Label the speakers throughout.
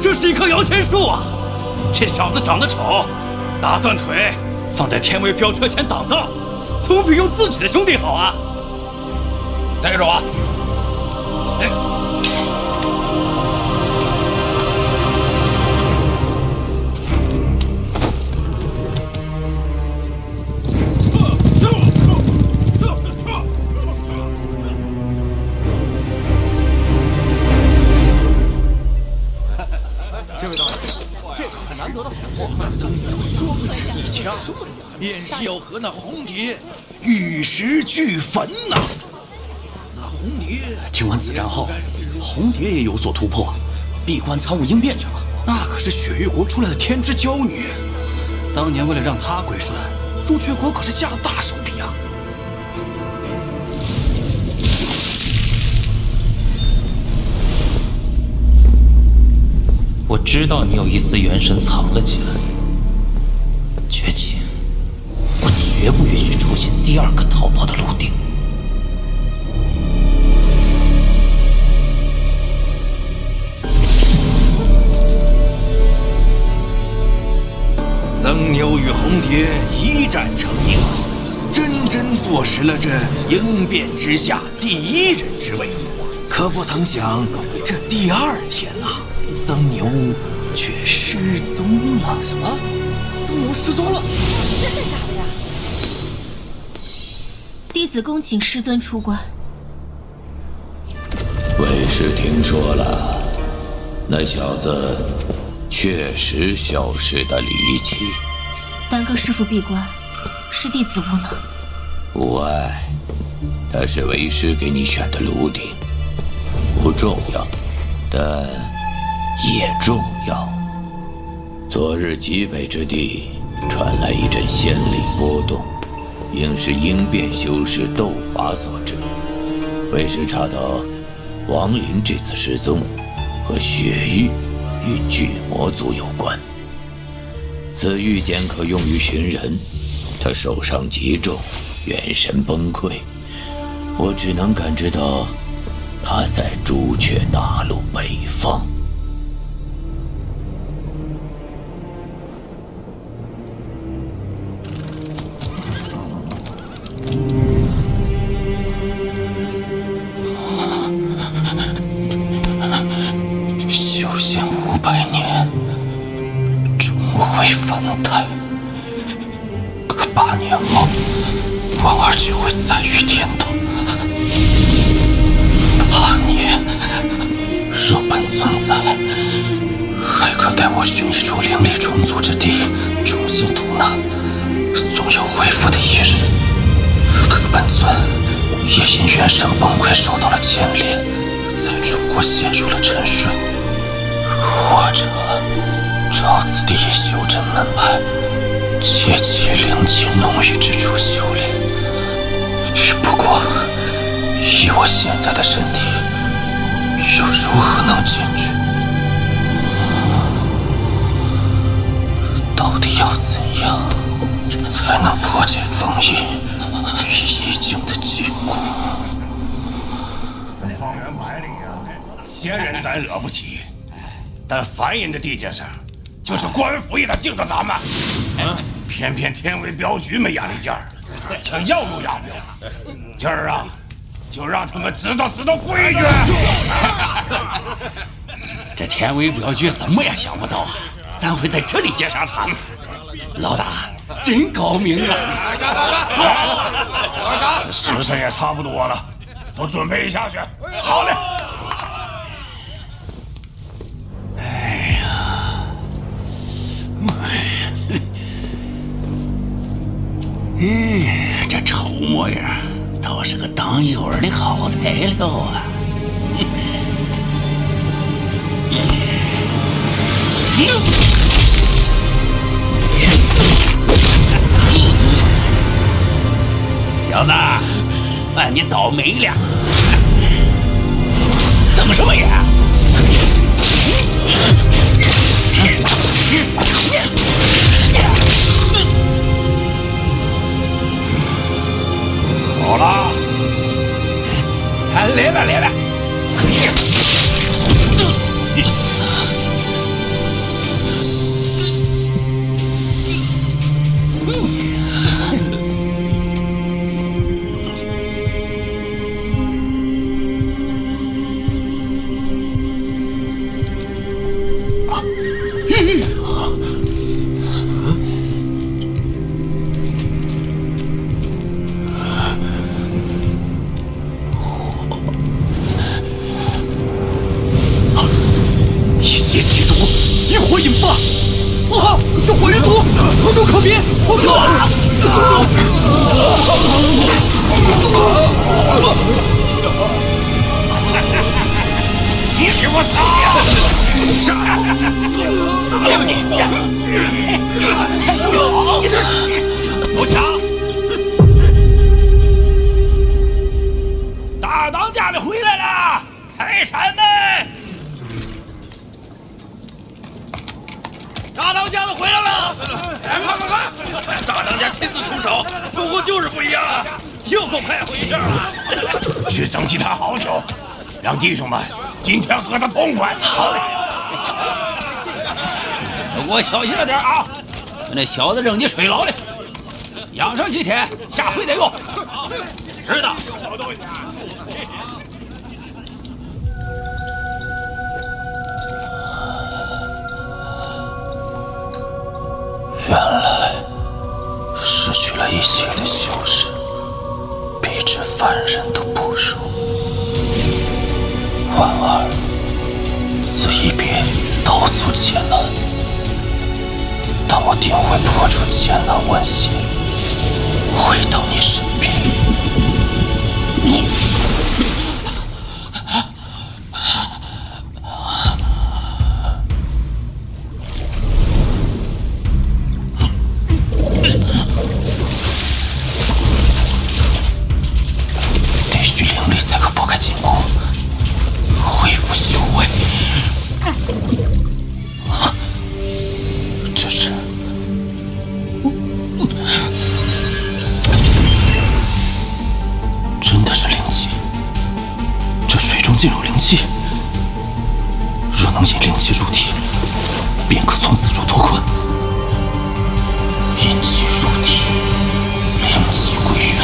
Speaker 1: 这是一棵摇钱树啊！这小子长得丑，打断腿放在天威飙车前挡道，总比用自己的兄弟好啊！带着我。哎。
Speaker 2: 这位道友，这可是难得的好货。曾有双指一枪，便是要和那红蝶玉石俱焚呐！那红蝶
Speaker 3: 听闻此战后，红蝶也有所突破，闭关参悟应变去了。那可是雪域国出来的天之娇女，当年为了让她归顺，朱雀国可是下了大手笔啊！
Speaker 4: 我知道你有一丝元神藏了起来，绝情，我绝不允许出现第二个逃跑的陆定。
Speaker 2: 曾牛与红蝶一战成名，真真坐实了这应变之下第一人之位。可不曾想，这第二天呐，曾牛却失踪了。
Speaker 3: 什么？曾牛失踪了？
Speaker 5: 真的假的呀？弟子恭请师尊出关。
Speaker 6: 为师听说了，那小子确实消失的离奇。
Speaker 5: 耽搁师父闭关，是弟子无能。
Speaker 6: 无碍，他是为师给你选的炉鼎，不重要，但也重要。昨日极北之地传来一阵仙力波动，应是应变修士斗法所致。为师查到，王林这次失踪和雪域与巨魔族有关。此玉简可用于寻人，他受伤极重，元神崩溃，我只能感知到他在朱雀大陆北方。
Speaker 4: 修仙500年，终会凡胎。可8年后，王儿就会再遇天堂。8年，若本存在，还可带我寻一处灵力充足之地，重新吐纳，总有恢复的一日。可本尊也因元神崩溃受到了牵连，在楚国陷入了沉睡。或者照此地修真门派，借其灵气浓郁之处修炼。不过以我现在的身体，又如何能进去？到底要怎样才能破解封印与意境的禁锢？
Speaker 7: 方圆百里啊，仙人咱惹不起，但凡人的地界上，就是官府也得敬着咱们。偏偏天威镖局没眼力劲儿，想要不要不要。今儿啊，就让他们知道规矩。
Speaker 1: 这天威镖局怎么也想不到啊，咱会在这里接上他们。老大真高明啊！
Speaker 7: 这时辰也差不多了，都准备一下去。好嘞。
Speaker 1: 这丑模样倒是个当诱饵的好材料啊！小子，算你倒霉了！等什么呀？
Speaker 7: 好了，
Speaker 1: 来了！
Speaker 3: 引发！不好，这火人图口中可别！我靠！
Speaker 7: 你给我杀！
Speaker 3: 别吧你！
Speaker 1: 不抢！大当家的回来了，开山门！大当家的回来了！快！大当家亲自出手，苏护就是不一样，又够快活一阵了。
Speaker 7: 去蒸汽他好酒，让弟兄们今天喝得痛快。好嘞！
Speaker 1: 给我小心了点啊！把那小子扔进水牢里，养上几天，下回再用。知道。
Speaker 4: 原来失去了一切的修士，比之凡人都不如。婉儿，此一别道阻艰难，但我定会破除艰难万险，回到你身边。得需灵力才可拨开禁锢，恢复修为。这是真的是灵气，这水中竟有灵气。若能引灵气入体，便可从此处脱困。引气入体，灵气归元。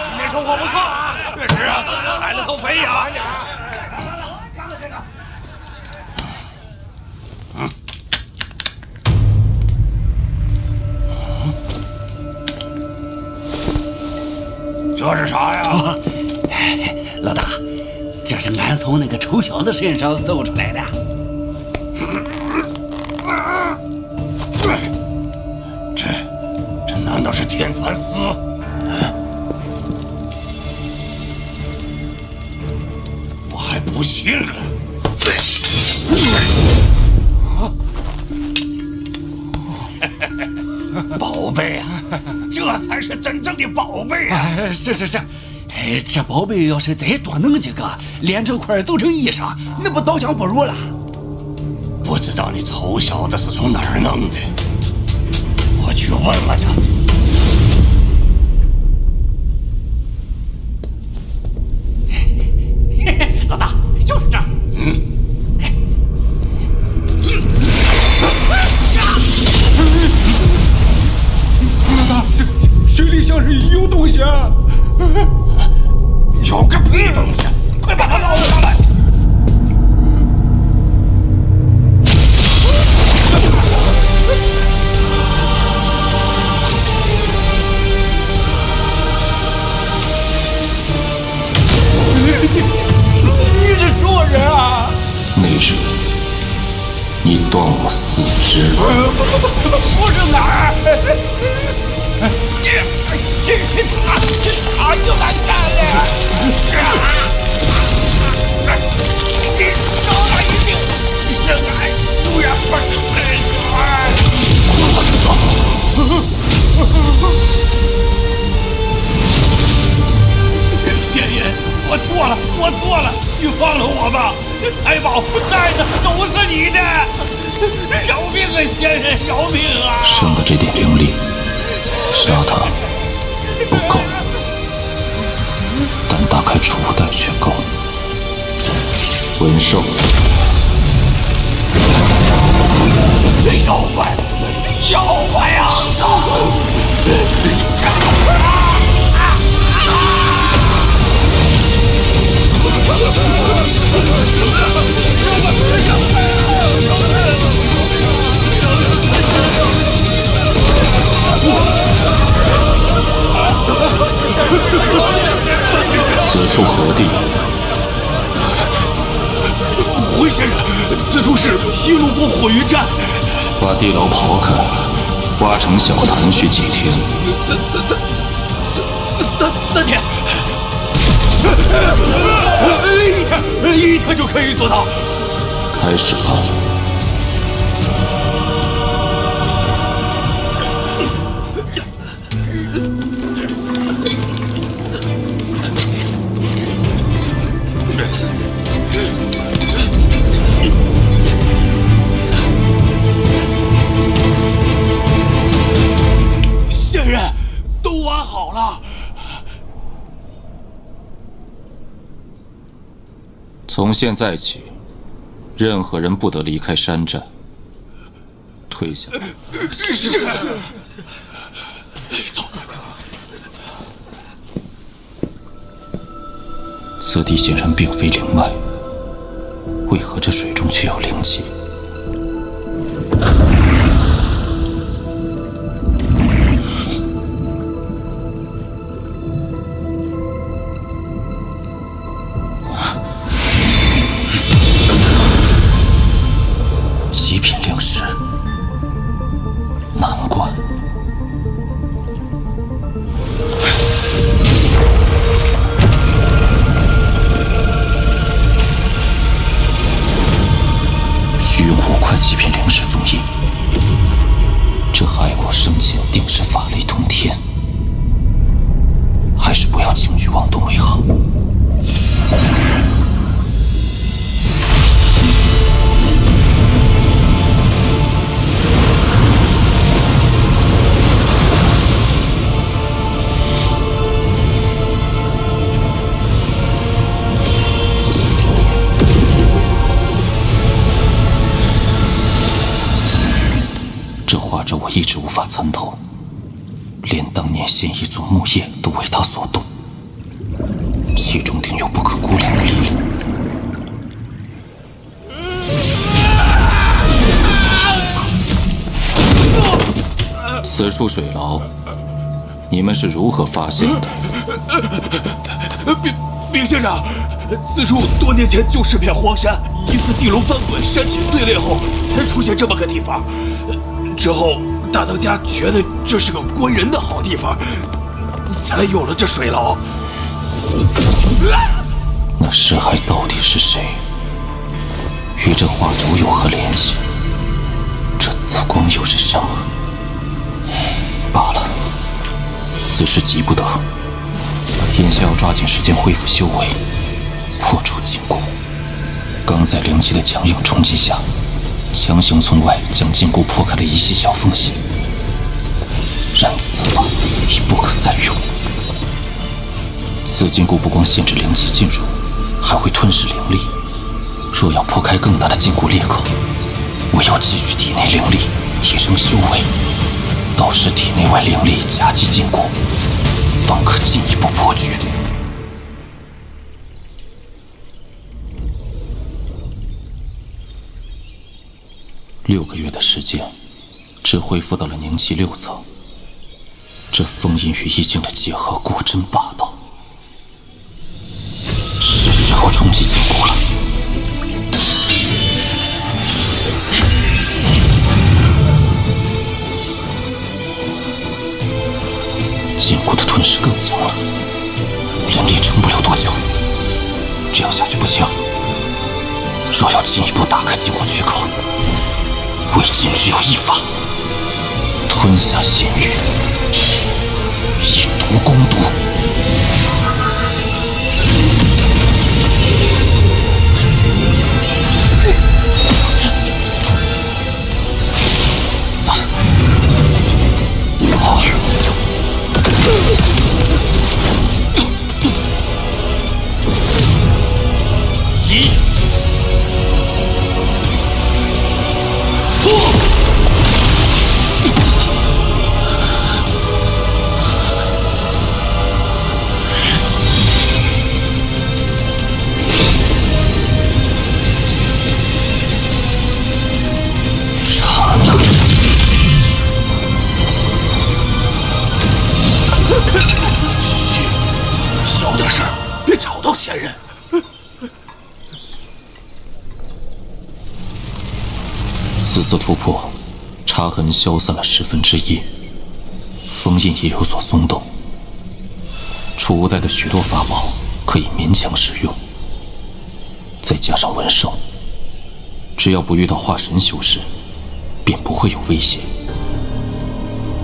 Speaker 1: 今天收获不错，确实啊，踩了头肥羊。这是啥呀？
Speaker 3: 老大，这是俺从那个丑小子身上搜出来的。
Speaker 7: 这难道是天蚕丝？我还不信了。宝贝啊，这才是真正的宝贝啊！
Speaker 3: 是，哎，这宝贝要是再多弄几个，连成块做成衣裳，那不刀枪不入了？
Speaker 7: 不知道你丑小子是从哪儿弄的，我去问问他。
Speaker 3: 老大，就是这。老大，水里像是有东西啊！
Speaker 7: 有个屁东西！快把他捞上来！
Speaker 3: 你是什么人啊？
Speaker 4: 那日你断我四肢，
Speaker 3: 不是哪儿？是他就敢干了！你找他一命，是俺永远不是配
Speaker 7: 仙人，我错了，你放了我吧！财宝袋子都是你的，饶命啊，仙人，饶命啊！
Speaker 4: 剩的这点灵力，杀他不够，但打开储物袋却够。文兽，
Speaker 7: 妖怪呀！
Speaker 4: 处何地？
Speaker 2: 回先生，此处是皮卢波火云寨。
Speaker 4: 把地牢刨开，挖成小潭，需几天
Speaker 2: ？3天。一天就可以做到。
Speaker 4: 开始吧。
Speaker 2: 仙人，都挖好了。
Speaker 4: 从现在起，任何人不得离开山寨。退下。
Speaker 2: 是。
Speaker 4: 此地显然并非灵脉，为何这水中却有灵气？极品灵石，难怪。需用5块极品灵石封印。这骸骨生前定是法力通天，还是不要轻举妄动为好。这画着我一直无法参透，连当年现一族木叶都为他所动，其中定有不可估量的力量。此处水牢，你们是如何发现的？
Speaker 2: 禀先生，此处多年前就是片荒山，疑似地龙翻滚，山体碎裂后才出现这么个地方。之后，大当家觉得这是个关人的好地方，才有了这水牢。
Speaker 4: 那尸骸到底是谁？与这画轴有何联系？这紫光又是什么？罢了，此事急不得，眼下要抓紧时间恢复修为，破除禁锢。刚在灵气的强硬冲击下，强行从外将禁锢破开了一些小缝隙，然此法已不可再用。此禁锢不光限制灵气进入，还会吞噬灵力。若要破开更大的禁锢裂口，唯有积蓄体内灵力，提升修为，导致体内外灵力夹击禁锢，方可进一步破局。6个月的时间，只恢复到了凝气6层。这封印与意境的结合果真霸道。是时候冲击禁锢了。禁锢的吞噬更强了，灵力撑不了多久。这样下去不行，若要进一步打开禁锢缺口，为今只有一法：吞下仙域，以毒攻毒。
Speaker 2: 小点声，别吵
Speaker 3: 到仙人。此次突破，插痕消散了1/10，封印也有所松动。初代的许多法宝可以勉强使用，再加上纹兽，只要不遇到化神修士，便不会有危险。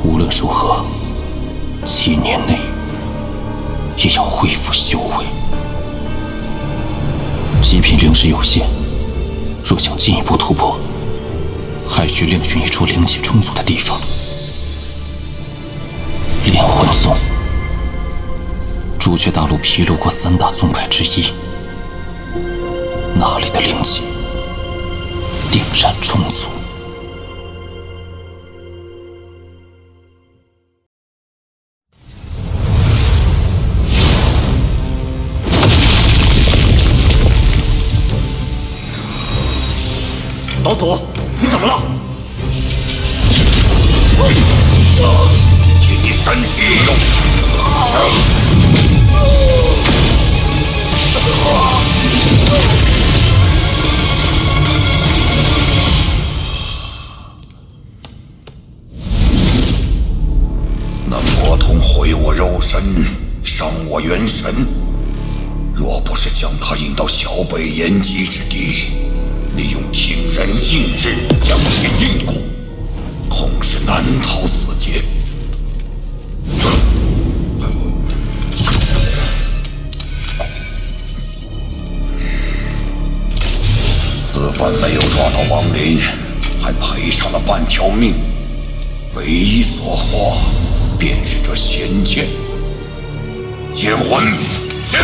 Speaker 3: 无论如何，7年内也要恢复修为。极品灵石有限，若想进一步突破，还需另寻一处灵气充足的地方。炼魂宗，朱雀大陆披露过3大宗派之一，那里的灵气定然充足。
Speaker 1: 老祖，你怎么了？
Speaker 7: 取你身体用。那魔童毁我肉身，伤我元神，若不是将他引到小北延吉之地，利用听人禁制将其禁锢，恐是难逃此劫。此番没有抓到亡灵，还赔上了半条命，唯一所获便是这仙剑。剑魂，剑！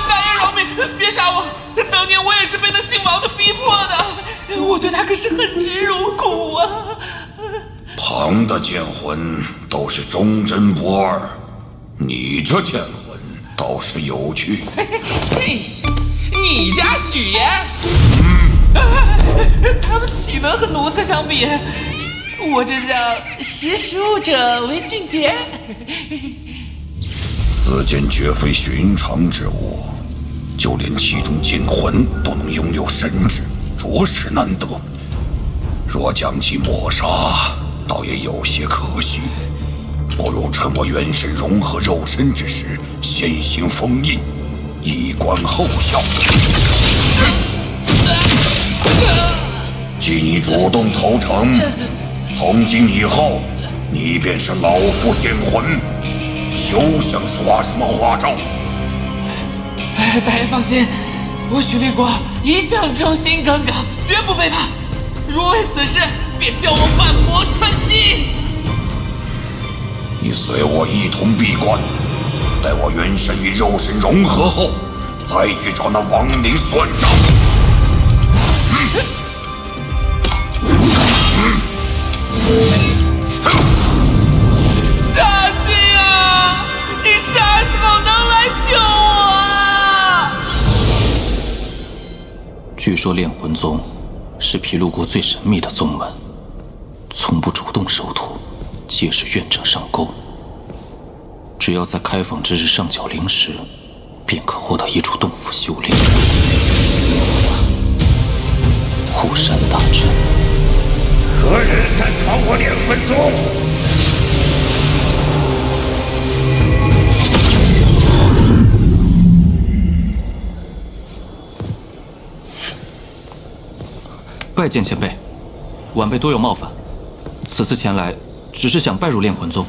Speaker 8: 大爷饶命！别杀我！当年我也是被那姓毛的逼迫的，我对他可是恨之入骨啊！
Speaker 7: 旁的剑魂都是忠贞不二，你这剑魂倒是有趣。
Speaker 8: 嘿，你家许爷，他们岂能和奴才相比？我这叫识时务者为俊杰。
Speaker 7: 此剑绝非寻常之物，就连其中剑魂都能拥有神智，着实难得。若将其抹杀，倒也有些可惜。不如趁我元神融合肉身之时，先行封印，以观后效。既你主动投诚，从今以后，你便是老夫剑魂。休想耍什么花招！
Speaker 8: 大爷放心，我许立国一向忠心耿耿，绝不背叛。如为此事，便叫我万魔穿心。
Speaker 7: 你随我一同闭关，待我元神与肉身融合后，再去找那亡灵算账。
Speaker 8: 杀心啊！你啥时候能来救我啊？
Speaker 3: 据说炼魂宗是毗卢国最神秘的宗门，从不主动收徒，皆是愿者上钩。只要在开放之日上缴灵石，便可获得一处洞府修炼。护山大阵，
Speaker 7: 何人擅闯我炼魂宗？
Speaker 3: 拜见前辈，晚辈多有冒犯，此次前来只是想拜入炼魂宗。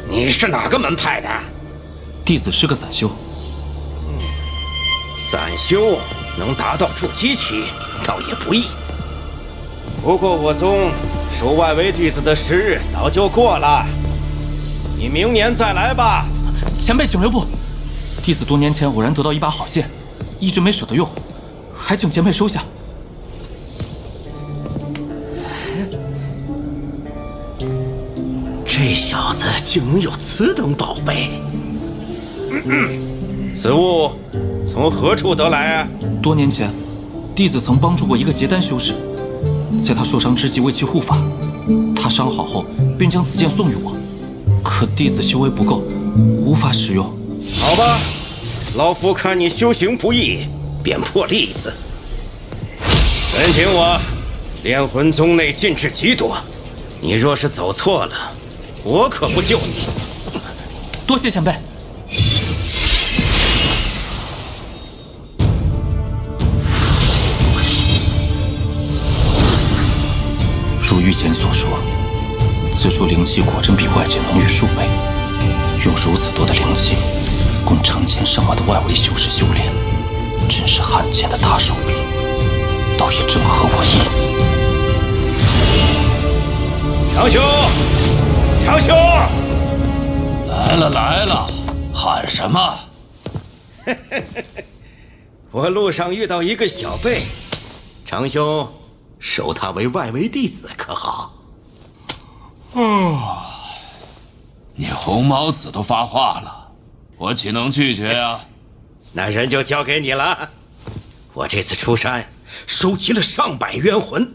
Speaker 9: 你是哪个门派的？
Speaker 3: 弟子是个散修。
Speaker 9: 散修能达到筑基期，倒也不易。不过我宗收外围弟子的时日早就过了，你明年再来吧。
Speaker 3: 前辈请留步，弟子多年前偶然得到一把好剑，一直没舍得用，还请前辈收下。
Speaker 9: 这小子竟能有此等宝贝！此物从何处得来啊？
Speaker 3: 多年前，弟子曾帮助过一个结丹修士，在他受伤之际为其护法，他伤好后便将此剑送予我。可弟子修为不够，无法使用。
Speaker 9: 好吧，老夫看你修行不易，便破例子。跟紧我，炼魂宗内禁制极多，你若是走错了，我可不救你。
Speaker 3: 多谢前辈。如御前所说，此处灵气果真比外界浓郁数倍。用如此多的灵气，供成千上万的外围修士修炼，真是罕见的大手笔，倒也正合我意。
Speaker 9: 长兄，长兄，
Speaker 6: 来了来了，喊什么？
Speaker 9: 我路上遇到一个小辈，长兄收他为外围弟子可好？
Speaker 6: 你红毛子都发话了，我岂能拒绝呀？
Speaker 9: 那人就交给你了。我这次出山，收集了上百冤魂，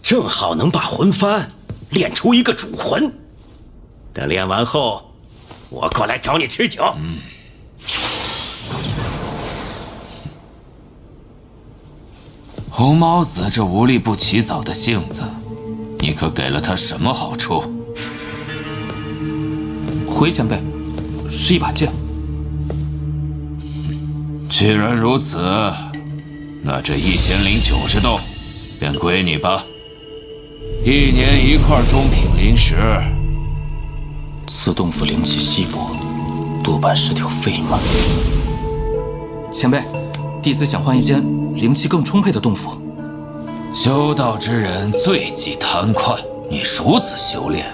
Speaker 9: 正好能把魂幡练出一个主魂。等练完后，我过来找你吃酒。
Speaker 6: 红毛子这无利不起早的性子，你可给了他什么好处？
Speaker 3: 回前辈，是一把剑。
Speaker 6: 既然如此，那这1090洞便归你吧。1年1块中品灵石。
Speaker 3: 此洞府灵气稀薄，多半是条废门。前辈，弟子想换一间灵气更充沛的洞府。
Speaker 6: 修道之人最忌贪快，你如此修炼，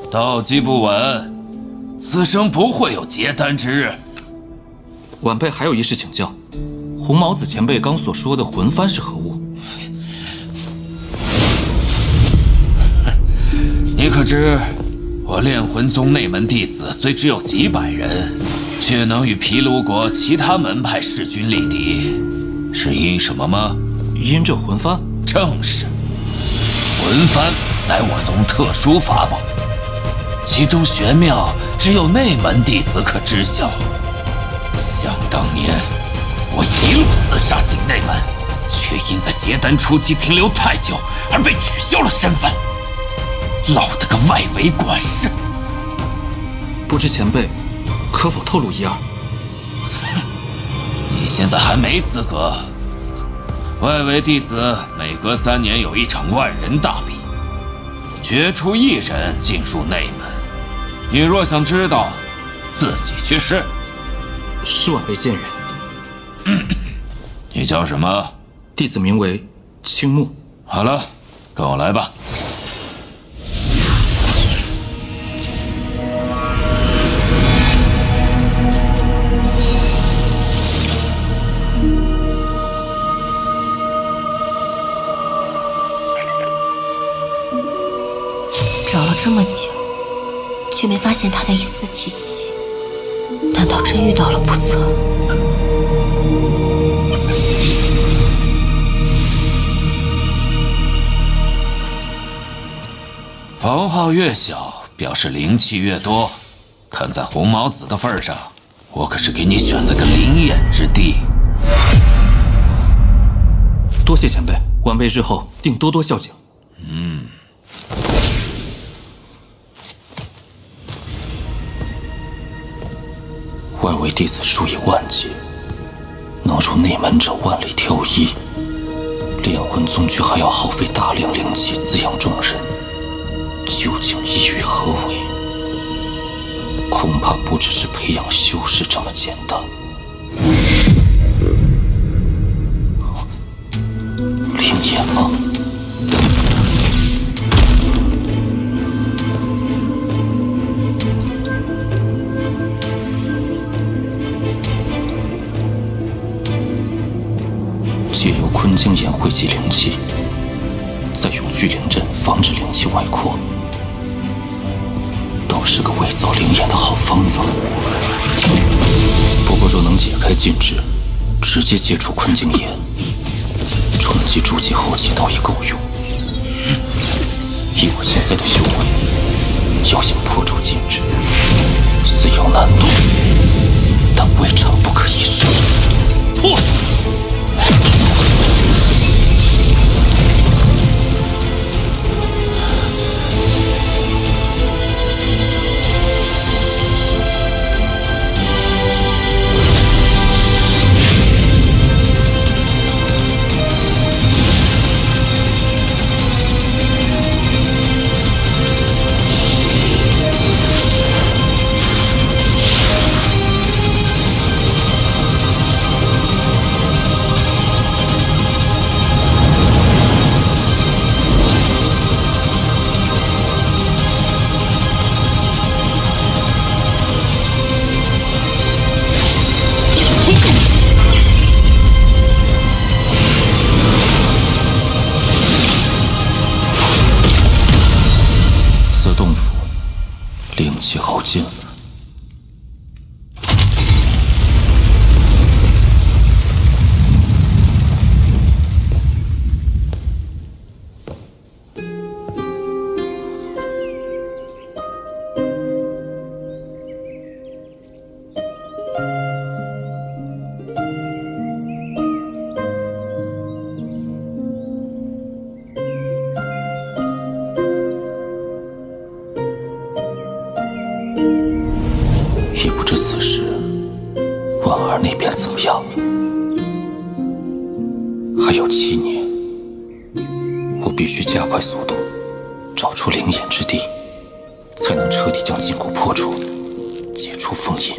Speaker 6: 道基不稳，此生不会有结丹之日。
Speaker 3: 晚辈还有一事请教，红毛子前辈刚所说的魂幡是何物？
Speaker 6: 你可知，我炼魂宗内门弟子虽只有几百人，却能与毗卢国其他门派势均力敌，是因什么吗？
Speaker 3: 因这魂幡。
Speaker 6: 正是，魂幡乃我宗特殊法宝，其中玄妙只有内门弟子可知晓。想当年，我一路厮杀进内门，却因在结丹初期停留太久而被取消了身份，落得个外围管事。
Speaker 3: 不知前辈可否透露一二？
Speaker 6: 你现在还没资格。外围弟子每隔3年有一场万人大比，决出1人进入内门。你若想知道，自己去试。
Speaker 3: 是晚辈见人。
Speaker 6: 你叫什么？
Speaker 3: 弟子名为青木。
Speaker 6: 好了，跟我来吧。
Speaker 5: 找了这么久，却没发现他的一丝气息，难道真遇到了不测？
Speaker 6: 房号越小，表示灵气越多。看在红毛子的份上，我可是给你选了个灵验之地。
Speaker 3: 多谢前辈，晚辈日后定多多孝敬。外围弟子数以万计，能入内门者万里挑一。炼魂宗却还要耗费大量灵气滋养众人，究竟意欲何为？恐怕不只是培养修士这么简单。灵眼吗？借由坤晶眼汇集灵气，再用聚灵阵防止灵气外扩，倒是个伪造灵眼的好方法。不过若能解开禁制，直接接触坤晶眼，冲击筑基后期倒也够用。
Speaker 4: 以我现在的修为，要想破除禁制，虽有难度，但未尝不可一试。
Speaker 3: 破！
Speaker 4: 灵气耗尽了。也不知此时婉儿那边怎么样了。还有7年，我必须加快速度，找出灵眼之地，才能彻底将禁锢破除，解除封印。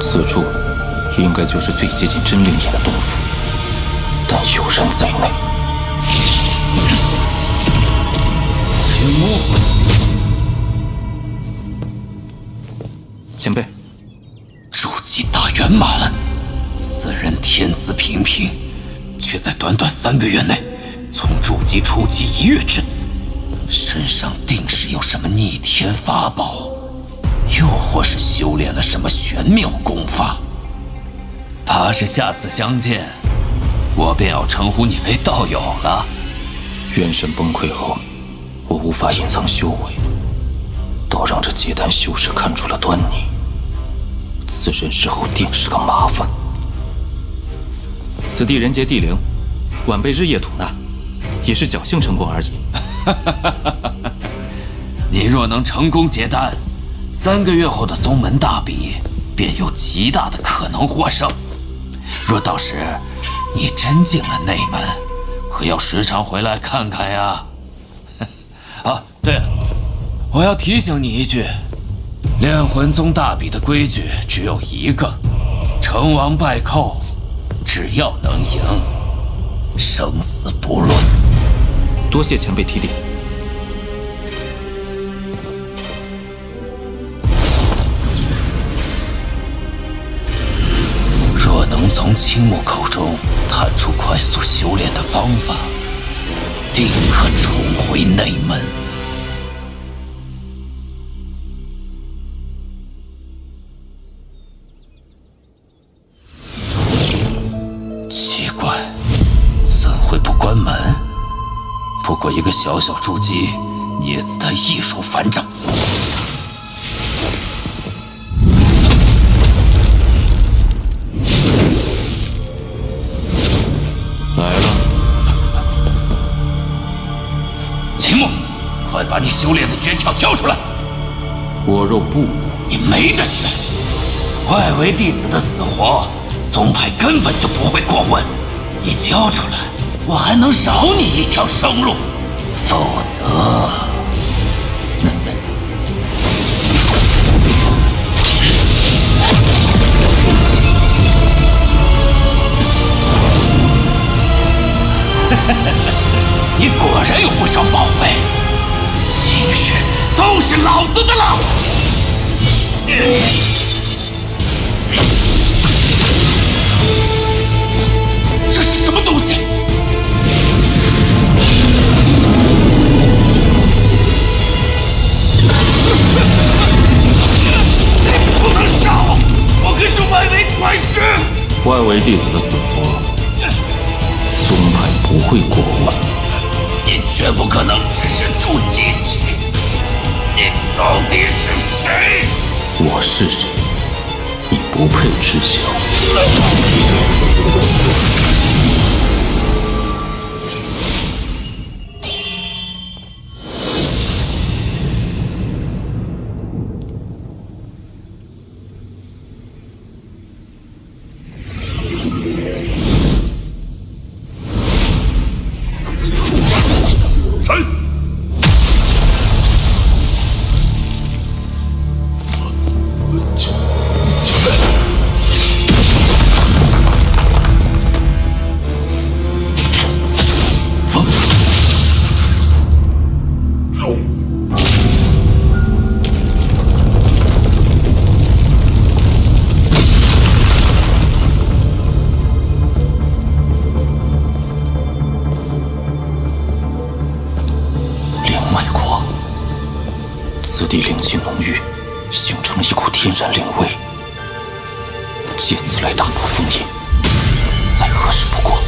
Speaker 4: 此处应该就是最接近真灵眼的洞府，但有人在内。
Speaker 3: 青木，
Speaker 4: 前辈，
Speaker 6: 筑基大圆满，此人天资平平，却在短短3个月内从筑基初期一跃至此，身上定是有什么逆天法宝。又或是修炼了什么玄妙功法，怕是下次相见，我便要称呼你为道友了。
Speaker 4: 元神崩溃后，我无法隐藏修为，倒让这结丹修士看出了端倪。此人日后定是个麻烦。
Speaker 10: 此地人杰地灵，晚辈日夜吐纳，也是侥幸成功而已。
Speaker 6: 你若能成功结丹，3个月后的宗门大比便有极大的可能获胜。若到时你真进了内门，可要时常回来看看呀。啊，对了，我要提醒你一句，炼魂宗大比的规矩只有一个：成王败寇，只要能赢，生死不论。
Speaker 10: 多谢前辈提点。
Speaker 6: 若能从青木口中探出快速修炼的方法，定可重回内门。奇怪，怎会不关门？不过一个小小筑基，捏死他易如反掌。
Speaker 10: 来了，
Speaker 6: 秦牧，快把你修炼的诀窍交出来！
Speaker 10: 我若不，
Speaker 6: 你没得选。外围弟子的死活，宗派根本就不会过问。你交出来，我还能少你一条生路。否则，你果然有不少宝贝，今日都是老子的了！这是什么东西？
Speaker 4: 弟子的死活，宗派不会过问。
Speaker 6: 你绝不可能只是筑基期。你到底是谁？
Speaker 4: 我是谁？你不配知晓。此地灵气浓郁，形成了一股天然灵威，借此来打破封印，再合适不过。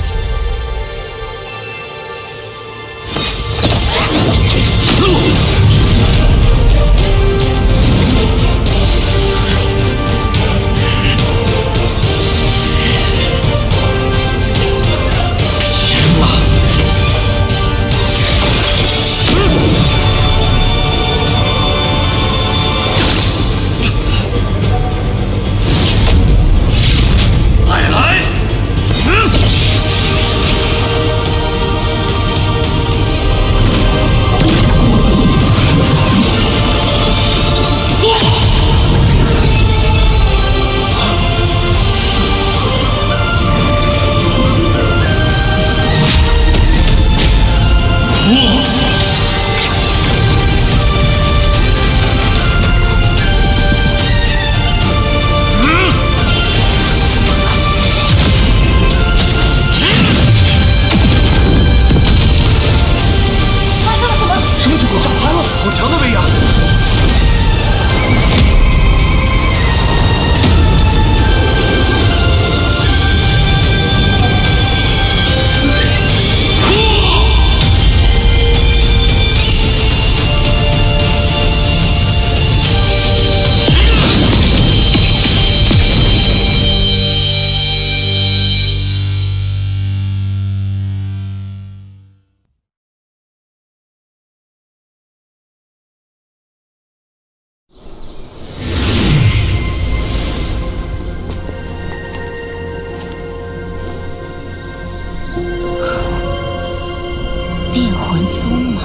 Speaker 5: 炼魂宗吗？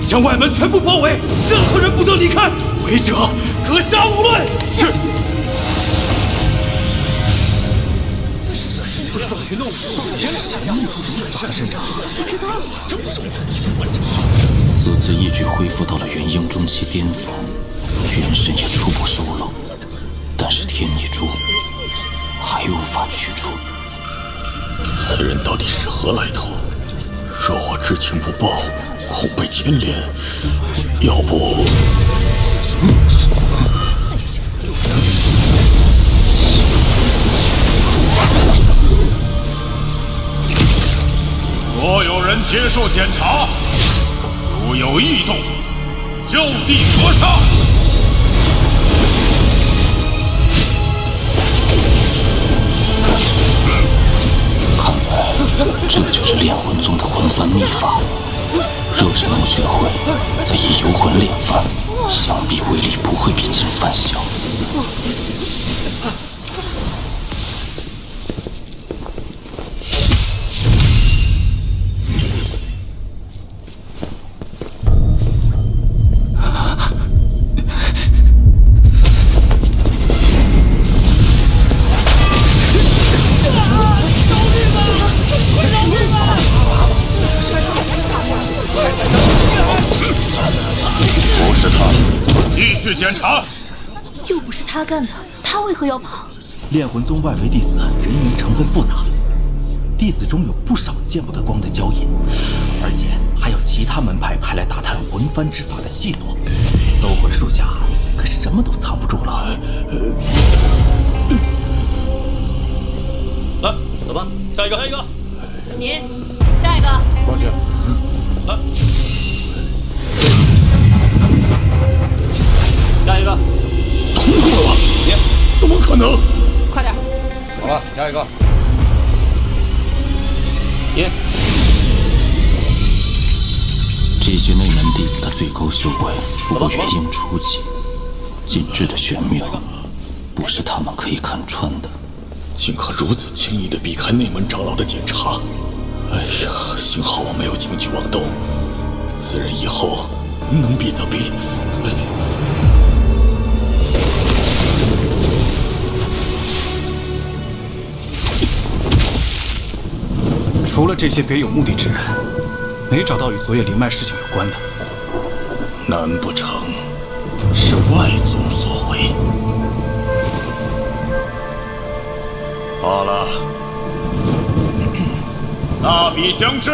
Speaker 1: 将外门全部包围，任何人不得离开，违者格杀勿论。是。不知道谁弄的，不知道。
Speaker 4: 此次一举恢复到了元婴中期巅峰，元神也初步收拢，但是天意珠还无法取出。
Speaker 11: 此人到底是何来头？若我知情不报，恐被牵连。要不……
Speaker 7: 所有人接受检查，如有异动，就地格杀。
Speaker 4: 看来这就是炼魂宗的魂幡秘法。若是能学会，再以游魂炼幡，想必威力不会比金幡小。
Speaker 7: 检查，
Speaker 5: 又不是他干的，他为何要跑？
Speaker 12: 炼魂宗外围弟子人员成分复杂，
Speaker 3: 弟子中有不少见不得光的交易，而且还有其他门派派来打探魂幡之法的细作。搜魂术下可什么都藏不住了。
Speaker 10: 来，走吧，下一个，下一个。
Speaker 5: 你，下一个。
Speaker 10: 过去。来，下一个。
Speaker 11: 通过了！怎么可能？
Speaker 5: 快点。
Speaker 10: 好了，下一个。耶。
Speaker 4: 这些内门弟子的最高修为不过元婴初期，禁制的玄妙，不是他们可以看穿的。
Speaker 11: 竟可如此轻易地避开内门长老的检查！哎呀，幸好我没有轻举妄动，此人以后能避则避。
Speaker 3: 除了这些别有目的之人，没找到与昨夜灵脉事情有关的。
Speaker 11: 难不成是外宗所为？好了，大比将至，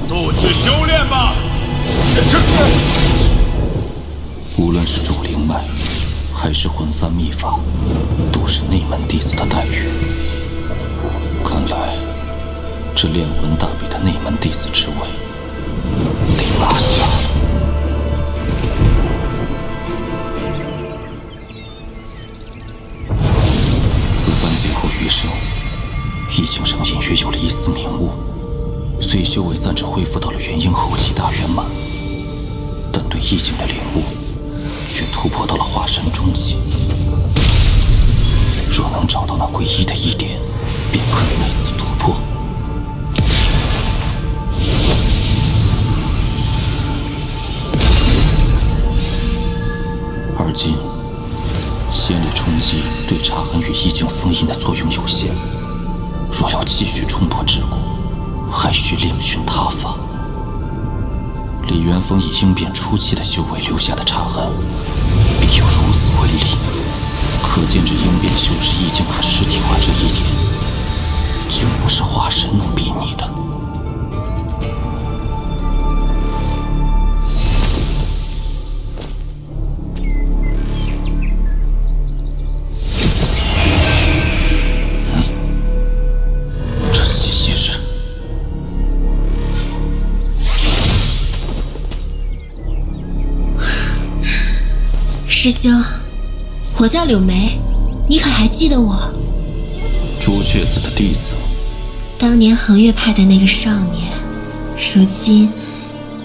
Speaker 11: 速去修炼吧。是。
Speaker 4: 无论是主灵脉，还是魂幡秘法，都是内门弟子的待遇。看来，这炼魂大比的内门弟子之位得拿下。此番劫后余生，意境上隐约有了一丝明悟，虽修为暂时恢复到了元婴后期大圆满，但对意境的领悟却突破到了化神中期。若能找到那诡异的一点，便可再次突破。而今，仙力冲击对查痕与意境封印的作用有限，若要继续冲破桎梏，还需另寻他法。李元丰以应变初期的修为留下的查痕，必有如此威力，可见这应变修持意境和实体化这一点，就不是化神能比拟的。
Speaker 5: 师兄，我叫柳梅，你可还记得我？
Speaker 4: 朱雀子的弟子，
Speaker 5: 当年恒月派的那个少年，如今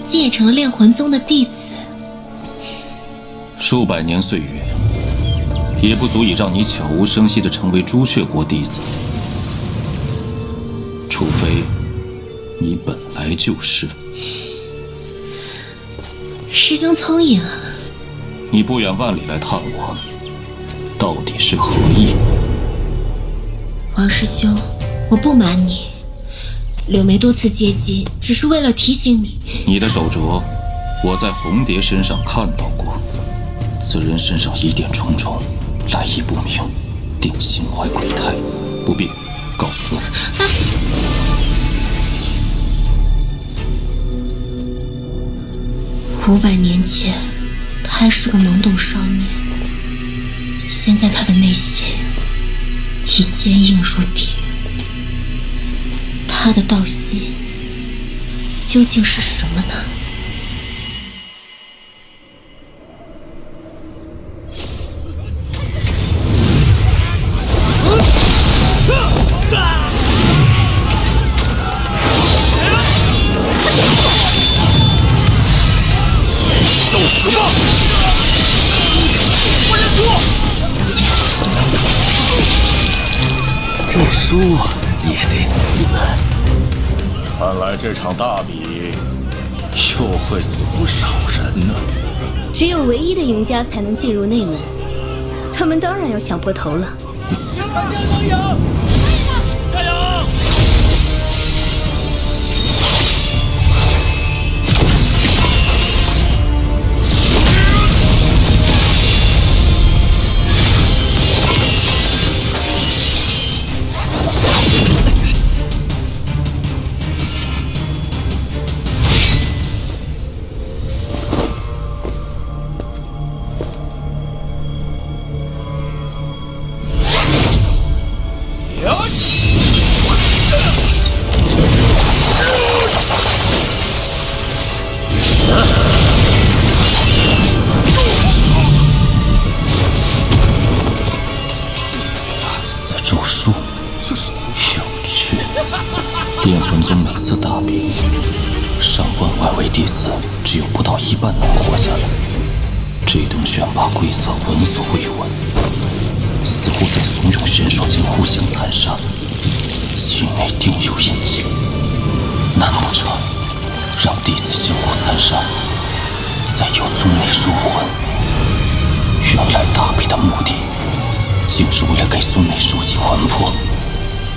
Speaker 5: 竟也成了炼魂宗的弟子。
Speaker 4: 数百年岁月，也不足以让你悄无声息地成为朱雀国弟子，除非你本来就是。
Speaker 5: 师兄聪颖啊！
Speaker 4: 你不远万里来探我，到底是何意？
Speaker 5: 王师兄，我不瞒你，柳梅多次接近，只是为了提醒你。
Speaker 4: 你的手镯，我在红蝶身上看到过，此人身上疑点重重，来意不明，定心怀鬼胎，不必，告辞。
Speaker 5: 500年前，他还是个懵懂少年，现在他的内心已坚硬如铁。他的道心究竟是什么呢？
Speaker 11: 受死吧！我认输。
Speaker 3: 这输也得死。
Speaker 11: 看来这场大比又会死不少人呢。
Speaker 12: 只有唯一的赢家才能进入内门，他们当然要抢破头了。
Speaker 1: 加油！
Speaker 4: 子只有不到一半能活下来。这等选拔规则闻所未闻，似乎在怂恿选手间互相残杀，其内定有隐情。难不成让弟子相互残杀，再由宗内收魂？原来大比的目的竟是为了给宗内收集魂魄，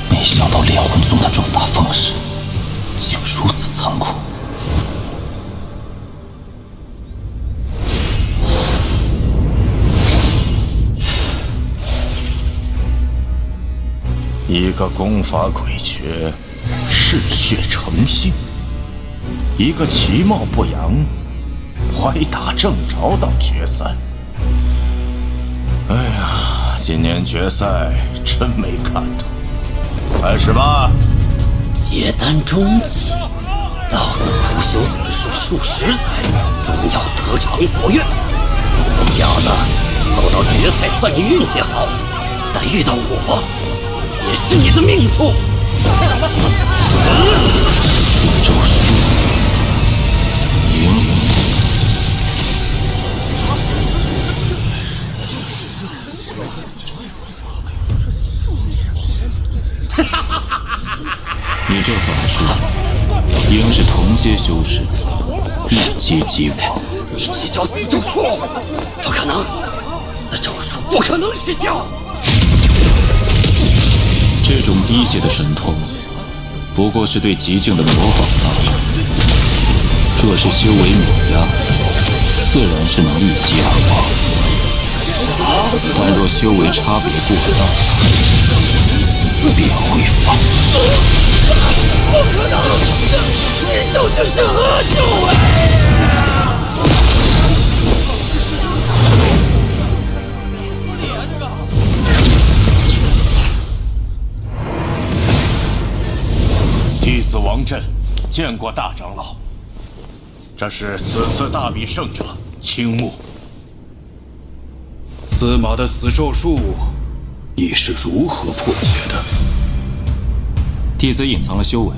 Speaker 4: 没想到炼魂宗的转达方式竟如此残酷。
Speaker 11: 一个功法诡谲，嗜血成性；一个其貌不扬，歪打正着到决赛。哎呀，今年决赛真没看头。开始吧。
Speaker 13: 结丹中期，老子苦修此术数十载，终要得偿所愿。小子，走到决赛算你运气好，但遇到我，也是你的命数。
Speaker 4: 周叔，赢。你这法术应是同阶修士，一击即亡。
Speaker 13: 你这叫死咒术，不可能，死咒术不可能失效。
Speaker 4: 这种低阶的神通，不过是对极境的模仿罢了。若是修为碾压，自然是能一击而亡。但若修为差别过大，便会放肆。
Speaker 13: 不可能，你就是恶咒
Speaker 11: 弟子王震见过大长老。这是此次大比胜者青木。
Speaker 3: 司马的死咒术，你是如何破解的？
Speaker 4: 弟子隐藏了修为，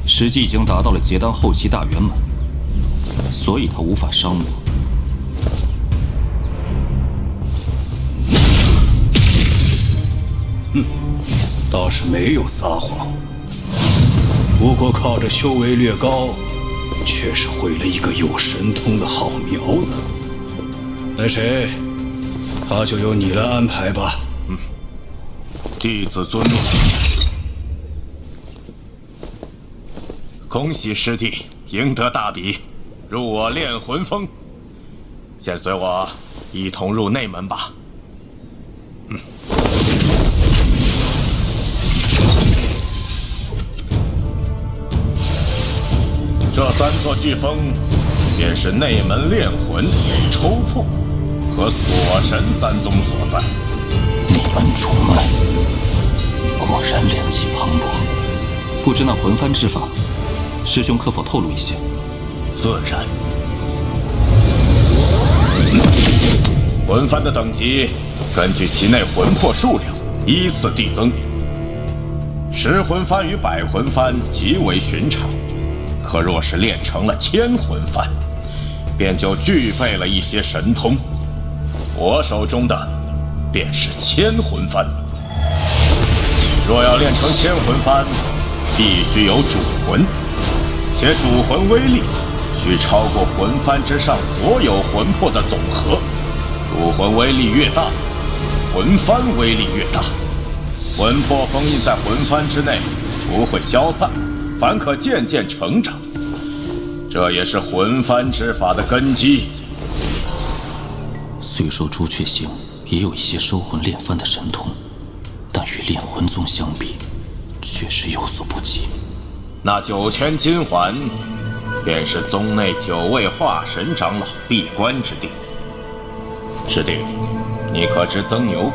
Speaker 4: 实际已经达到了结丹后期大圆满，所以他无法伤我。
Speaker 3: 倒是没有撒谎。不过靠着修为略高，却是毁了一个有神通的好苗子。那谁，他就由你来安排吧。
Speaker 11: 弟子遵命。恭喜师弟赢得大比，入我炼魂峰。先随我一同入内门吧。这三座巨峰，便是内门炼魂、抽魄和锁神三宗所在。
Speaker 4: 内门主脉，果然炼气磅礴。不知那魂幡之法，师兄可否透露一些？
Speaker 11: 自然。魂幡的等级，根据其内魂魄数量依次递增。10魂幡与100魂幡极为寻常。可若是练成了1000魂幡，便就具备了一些神通。我手中的便是1000魂幡。若要练成1000魂幡，必须有主魂，且主魂威力需超过魂幡之上所有魂魄的总和。主魂威力越大，魂幡威力越大。魂魄封印在魂幡之内，不会消散，反可渐渐成长，这也是魂幡之法的根基。
Speaker 4: 虽说朱雀星也有一些收魂炼幡的神通，但与炼魂宗相比，确实有所不及。
Speaker 11: 那9圈金环，便是宗内9位化神长老闭关之地。师弟，你可知曾牛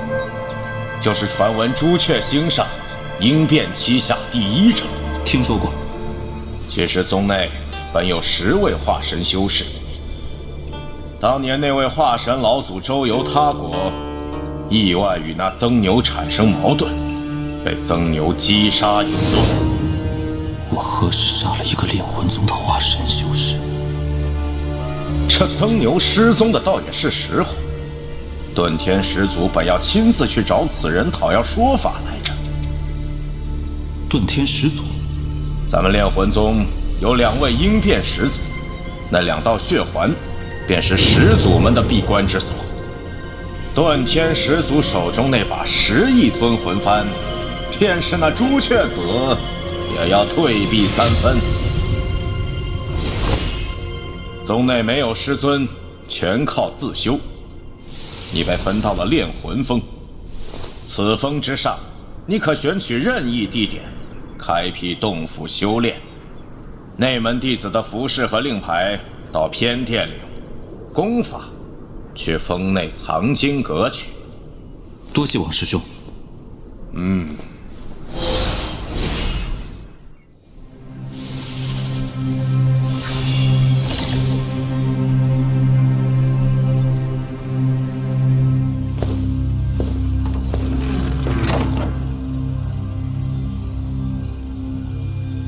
Speaker 11: 就是传闻朱雀星上鹰变旗下第1者？
Speaker 4: 听说过。
Speaker 11: 其实宗内本有10位化神修士，当年那位化神老祖周游他国，意外与那曾牛产生矛盾，被曾牛击杀陨落。
Speaker 4: 我何时杀了一个炼魂宗的化神修士？
Speaker 11: 这曾牛失踪的倒也是实话。遁天始祖本要亲自去找此人讨要说法来着。
Speaker 10: 遁天始祖，
Speaker 11: 咱们炼魂宗有2位应变始祖，那2道血环便是始祖们的闭关之所。遁天始祖手中那把10亿尊魂幡，便是那朱雀子也要退避3分。宗内没有师尊，全靠自修。你被分到了炼魂峰，此峰之上，你可选取任意地点，开辟洞府修炼。内门弟子的服饰和令牌到偏殿领，功法去峰内藏经阁去。
Speaker 10: 多谢王师兄。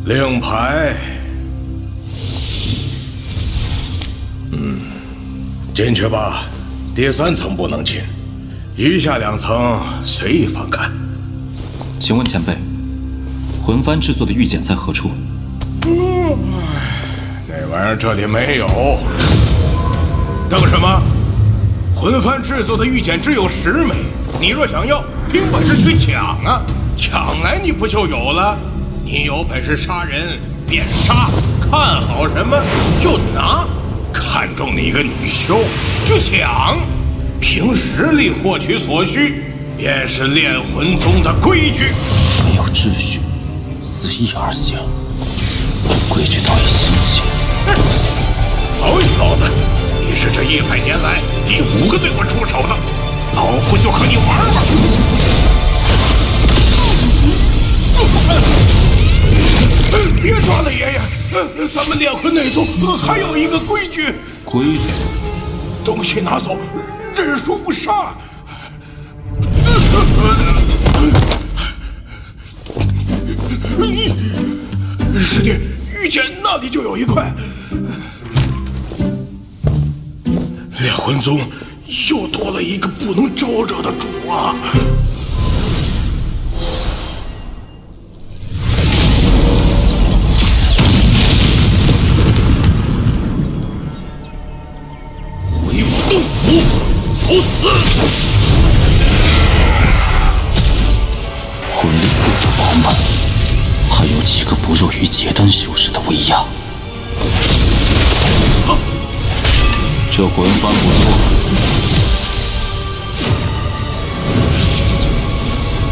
Speaker 9: 令牌，进去吧。第3层不能进，余下2层随意翻看。
Speaker 10: 请问前辈，魂幡制作的玉简在何处？
Speaker 9: 那玩意儿这里没有。等什么？魂幡制作的玉简只有10枚，你若想要，凭本事去抢啊！抢来你不就有了？你有本事杀人便杀，看好什么就拿，看中你一个女修就抢，凭实力获取所需，便是炼魂宗的规矩。
Speaker 4: 没有秩序，随意而行，这规矩倒也新鲜。
Speaker 9: 好你老子，你是这100年来第5个对我出手的，老夫就和你玩玩。别抓了，爷爷！咱们炼魂内宗还有一个规矩。
Speaker 10: 规矩？
Speaker 9: 东西拿走，认输不杀。师弟，玉简那里就有一块。炼魂宗又多了一个不能招惹的主啊！
Speaker 4: 不死！魂力不得饱满，还有几个不弱于结丹修士的威压。
Speaker 10: 这魂幡不错，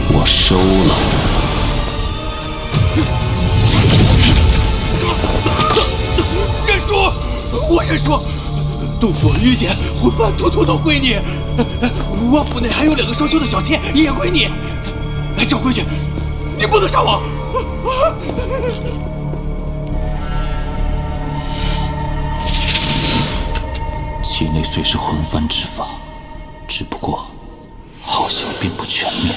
Speaker 4: 我收了。
Speaker 2: 认输！我认输！洞府玉简魂幡统统都归你，我府内还有2个双修的小妾也归你。照规矩，你不能杀我！
Speaker 4: 其内虽是魂幡之法，只不过好像并不全面。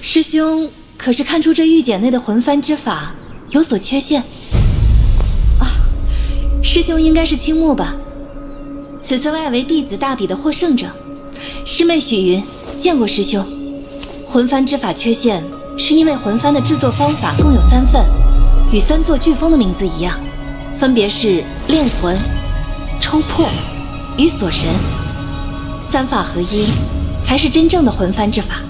Speaker 12: 师兄可是看出这玉简内的魂幡之法有所缺陷啊？师兄应该是青木吧？此次外围弟子大比的获胜者，师妹许云见过师兄。魂幡之法缺陷，是因为魂幡的制作方法共有3份，与3座飓风的名字一样，分别是炼魂、抽魄与锁神，3法合一，才是真正的魂幡之法。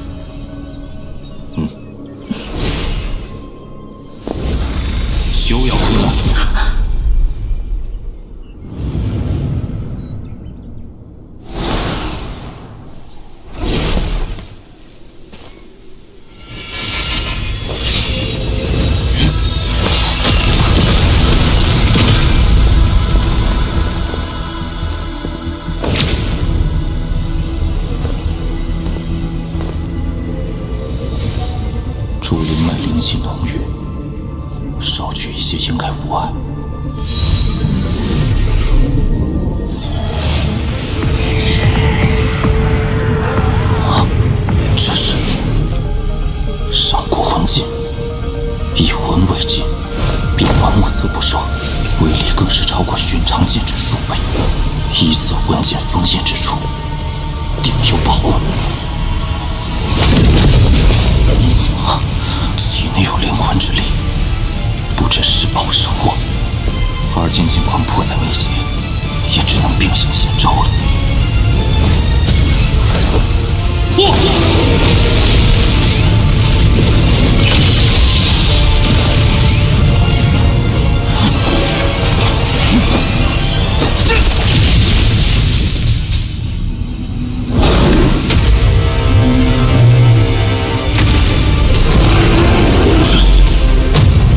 Speaker 10: 休要回来！
Speaker 4: 是超过寻常剑之数倍，依此问剑锋线之处，定有宝物。体内有灵魂之力，不知是宝是祸。而今尽管迫在眉睫，也只能并行险招了。